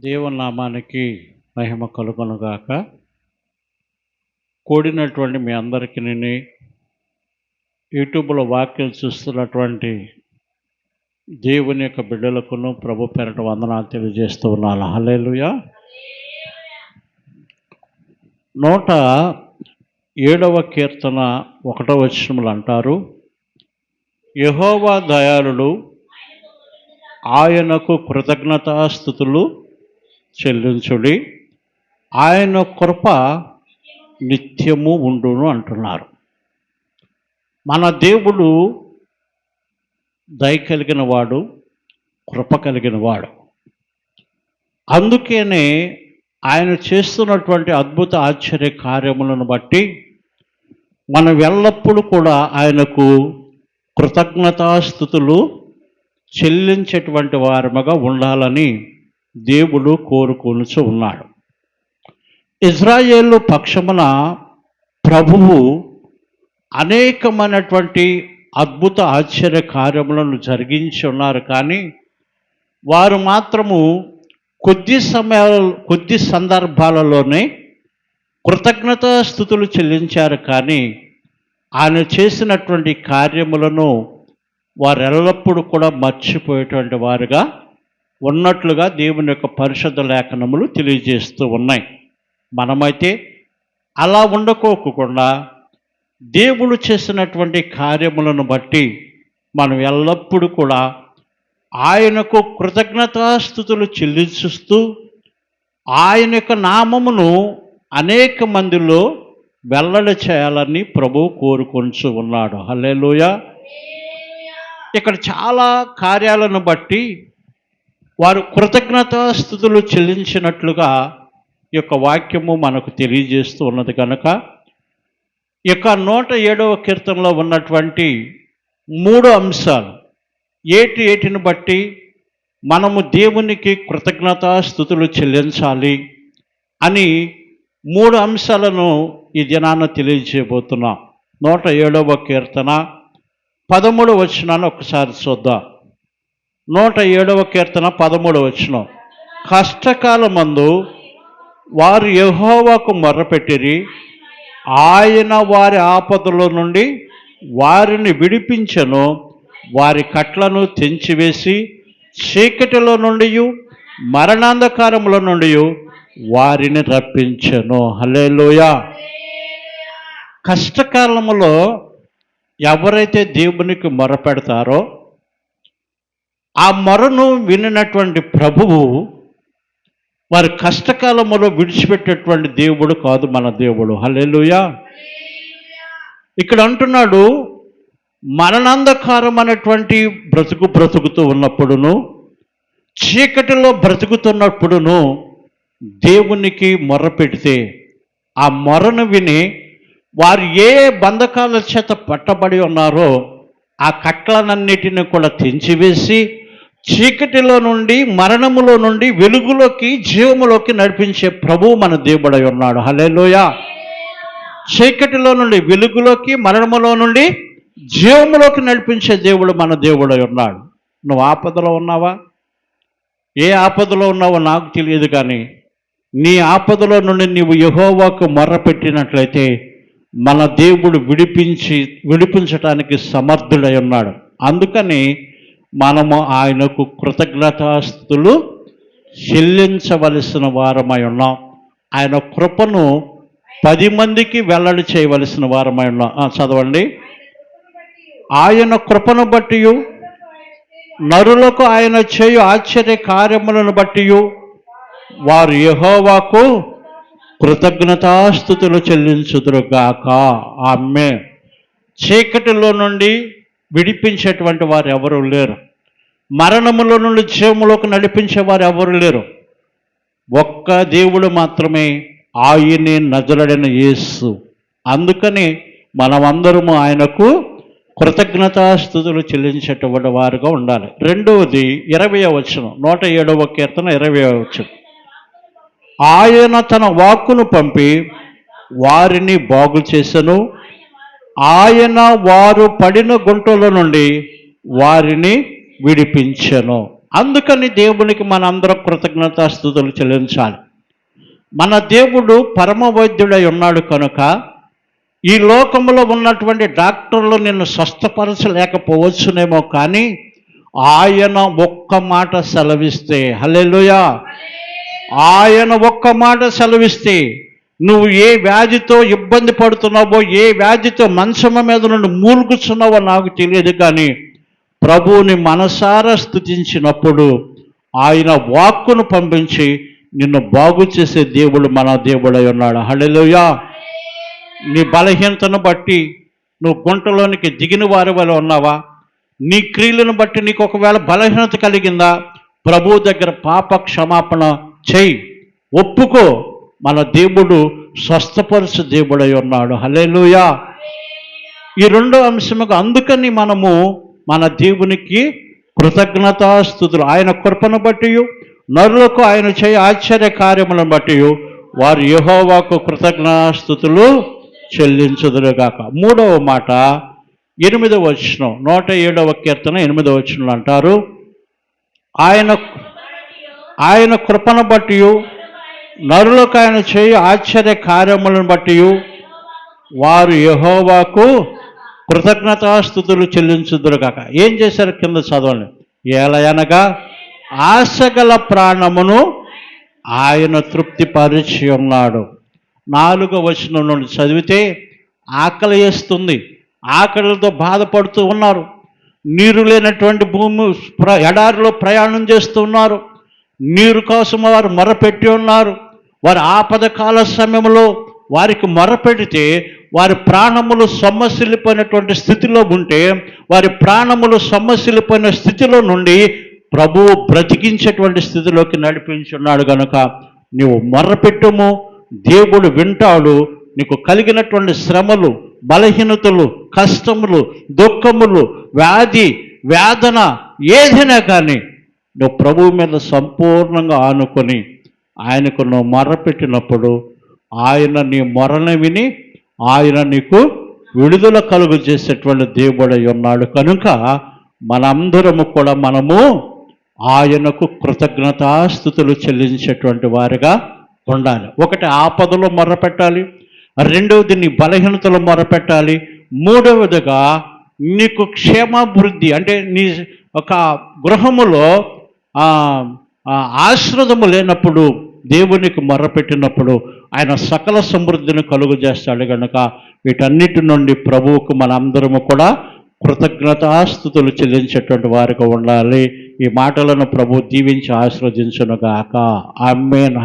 దేవుని నామానికి మహిమ కలుగునుగాక. కూడినటువంటి మీ అందరికీ నేను యూట్యూబ్లో వాక్యం చూస్తున్నటువంటి దేవుని యొక్క బిడ్డలకును ప్రభు పేరట వందనాలు తెలియజేస్తూ ఉన్నాను. హల్లెలూయా. 107వ కీర్తన 1వ వచనములు అంటారు, యెహోవా దయాళుడు, ఆయనకు కృతజ్ఞతాస్తుతులు చెల్లించుడి, ఆయన కృప నిత్యము ఉండును అంటున్నారు. మన దేవుడు దయ కలిగిన వాడు, కృప కలిగిన వాడు. అందుకనే ఆయన చేస్తున్నటువంటి అద్భుత ఆశ్చర్య కార్యములను బట్టి మనం ఎల్లప్పుడూ కూడా ఆయనకు కృతజ్ఞతాస్తుతులు చెల్లించేటువంటి వారముగా ఉండాలని దేవుడు కోరుకొనుచు ఉన్నాడు. ఇజ్రాయేలు పక్షమున ప్రభువు అనేకమైనటువంటి అద్భుత ఆశ్చర్య కార్యములను జరిగించి ఉన్నారు. కానీ వారు మాత్రము కొద్ది సందర్భాలలోనే కృతజ్ఞతాస్తుతులు చెల్లించారు. కానీ ఆయన చేసినటువంటి కార్యములను వారెల్లప్పుడూ కూడా మర్చిపోయేటువంటి వారుగా ఉన్నట్లుగా దేవుని యొక్క పరిశుద్ధ లేఖనములు తెలియజేస్తూ ఉన్నాయి. మనమైతే అలా ఉండకోకుండా దేవుడు చేసినటువంటి కార్యములను బట్టి మనం ఎల్లప్పుడూ కూడా ఆయనకు కృతజ్ఞతాస్తుతులు చెల్లిస్తూ ఆయన యొక్క నామమును అనేక మందిలో వెల్లడి చేయాలని ప్రభువు కోరుకొంచు ఉన్నాడు. హల్లెలూయా. ఇక్కడ చాలా కార్యాలను బట్టి వారు కృతజ్ఞతాస్తుతులు చెల్లించినట్లుగా ఈ యొక్క వాక్యము మనకు తెలియజేస్తూ ఉన్నది. కనుక ఈ యొక్క 107వ కీర్తనలో ఉన్నటువంటి 3 అంశాలు ఏటిని బట్టి మనము దేవునికి కృతజ్ఞతాస్తుతులు చెల్లించాలి అని 3 అంశాలను ఈ దినాన తెలియజేయబోతున్నాం. 107వ కీర్తన 13వ వచనాన్ని ఒకసారి చూద్దాం. 107వ కీర్తన 13వ వచనం, కష్టకాలమందు వారు యెహోవాకు మొర్రపెట్టిరి, ఆయన వారి ఆపదల నుండి వారిని విడిపించెను, వారి కట్లను తెంచివేసి చీకటిలో నుండి మరణాంధకారముల నుండి వారిని రప్పించెను. హల్లెలూయా. కష్టకాలములో ఎవరైతే దేవునికి మొరపెడతారో ఆ మొరను వినినటువంటి ప్రభువు వారి కష్టకాలములో విడిచిపెట్టేటువంటి దేవుడు కాదు మన దేవుడు. హల్లెలూయా. ఇక్కడ అంటున్నాడు, మరణాంధకారం అనేటువంటి బ్రతుకుతూ ఉన్నప్పుడును, చీకటిలో బ్రతుకుతున్నప్పుడును దేవునికి మొర్ర పెడితే ఆ మొరను విని వారు ఏ బంధకాల చేత పట్టబడి ఉన్నారో ఆ కట్లనన్నిటిని కూడా తెంచివేసి చీకటిలో నుండి మరణములో నుండి వెలుగులోకి జీవములోకి నడిపించే ప్రభువు మన దేవుడై ఉన్నాడు. హల్లెలూయా. చీకటిలో నుండి వెలుగులోకి, మరణములో నుండి జీవములోకి నడిపించే దేవుడు మన దేవుడై ఉన్నాడు. నువ్వు ఆపదలో ఉన్నావా? ఏ ఆపదలో ఉన్నావో నాకు తెలియదు, కానీ నీ ఆపదలో నుండి నీవు యెహోవాకు మొర్ర పెట్టినట్లయితే మన దేవుడు విడిపించటానికి సమర్థుడై ఉన్నాడు. అందుకని మనము ఆయనకు కృతజ్ఞతాస్తుతులు చెల్లించవలసిన వారమై ఉన్నాం. ఆయన కృపను 10 మందికి వెల్లడి చేయవలసిన వారమై ఉన్నాం. చదవండి. ఆయన కృపను బట్టి నరులకు ఆయన చేయు ఆశ్చర్య కార్యములను బట్టి వారు యెహోవాకు కృతజ్ఞతాస్తుతులు చెల్లించుదురుగాక. ఆమేన్. చీకటిలో నుండి విడిపించేటువంటి వారు ఎవరు లేరు. మరణములో నుండి జీవములోకి నడిపించేవారు ఎవరు లేరు. ఒక్క దేవుడు మాత్రమే, ఆయనే నజరుడైన యేసు. అందుకని మనమందరము ఆయనకు కృతజ్ఞతాస్తుతులు చెల్లించేటువంటి వారుగా ఉండాలి. రెండవది 20వ వచనం, 107వ కీర్తన 20వ వచనం, ఆయన తన వాక్కును పంపి వారిని బాగు చేసెను, ఆయన వారు పడిన గుంటల నుండి వారిని విడిపించెను. అందుకని దేవునికి మనందరం కృతజ్ఞతాస్తుతులు చెల్లించాలి. మన దేవుడు పరమ వైద్యుడై ఉన్నాడు కనుక ఈ లోకంలో ఉన్నటువంటి డాక్టర్లు నిన్ను స్వస్థపరచలేకపోవచ్చునేమో, కానీ ఆయన ఒక్క మాట సెలవిస్తే, హల్లెలూయా, ఆయన ఒక్క మాట సెలవిస్తే నువ్వు ఏ వ్యాధితో ఇబ్బంది పడుతున్నావో, ఏ వ్యాధితో మంచం మీద నుండి మూలుగుచున్నావో నాకు తెలియదు, కానీ ప్రభువుని మనసారా స్తుతించినప్పుడు ఆయన వాక్కును పంపించి నిన్ను బాగు చేసే దేవుడు మన దేవుడై ఉన్నాడు. హల్లెలూయా. నీ బలహీనతను బట్టి నువ్వు గుంటలోనికి దిగిన వారి వల్ల ఉన్నావా? నీ క్రియలను బట్టి నీకు ఒకవేళ బలహీనత కలిగిందా? ప్రభువు దగ్గర పాప క్షమాపణ చేయి, ఒప్పుకో. మన దేవుడు స్వస్థపరచు దేవుడై ఉన్నాడు. హల్లెలూయా. ఈ రెండో అంశముగా అందుకని మనము మన దేవునికి కృతజ్ఞతాస్తుతులు, ఆయన కృపను బట్టి నరులకు ఆయన చేయ ఆశ్చర్య కార్యములను బట్టి వారు యెహోవాకు కృతజ్ఞతాస్తుతులు చెల్లించుదురుగాక. మూడవ మాట 8వ వచనం, 107వ కీర్తన 8వ వచనంలో అంటారు, ఆయన కృపను బట్టి నరులకు ఆయన చేయ ఆశ్చర్య కార్యములను బట్టి వారు యెహోవాకు కృతజ్ఞతాస్తుతులు చెల్లించుదురుగాక. ఏం చేశారు? కింద చదవండి. ఏలయనగా ఆశగల ప్రాణమును ఆయన తృప్తిపరిచి ఉన్నాడు. 4వ వచనం నుండి చదివితే ఆకలి వేస్తుంది, ఆకలితో బాధపడుతూ ఉన్నారు, నీరు లేనటువంటి భూమి ఎడారిలో ప్రయాణం చేస్తూ ఉన్నారు, నీరు కోసం వారు మొరపెట్టి ఉన్నారు. వారి ఆపద కాల సమయంలో వారికి మొరపెడితే వారి ప్రాణములు సొమ్మసిల్లిపోయినటువంటి స్థితిలో ఉంటే, వారి ప్రాణములు సొమ్మసిల్లిపోయిన స్థితిలో నుండి ప్రభువు బ్రతికించేటువంటి స్థితిలోకి నడిపించున్నాడు కనుక నీవు మొర్రపెట్టుము, దేవుడు వింటాడు. నీకు కలిగినటువంటి శ్రమలు, బలహీనతలు, కష్టములు, దుఃఖములు, వ్యాధి, వేదన ఏదైనా కానీ నువ్వు ప్రభువు మీద సంపూర్ణంగా ఆనుకొని ఆయనకు నువ్వు మొర్రపెట్టినప్పుడు ఆయన నీ మొరను విని ఆయన నీకు విడుదల కలుగు చేసేటువంటి దేవుడై ఉన్నాడు కనుక మనందరము కూడా మనము ఆయనకు కృతజ్ఞతాస్తుతులు చెల్లించేటువంటి వారిగా ఉండాలి. ఒకటి ఆపదలో మొర్రపెట్టాలి, రెండవది నీ బలహీనతలో మొర్రపెట్టాలి, మూడవదిగా నీకు క్షేమాభివృద్ధి అంటే నీ ఒక గృహములో ఆశ్రదము లేనప్పుడు దేవునికి మొర్రపెట్టినప్పుడు ఆయన సకల సమృద్ధిని కలుగు చేస్తాడు కనుక వీటన్నిటి నుండి ప్రభువుకు మనందరము కూడా కృతజ్ఞతాస్తుతులు చెల్లించేటువంటి వారిగా ఉండాలి. ఈ మాటలను ప్రభు దీవించి ఆశీర్వదించునుగాక. ఆమేన్.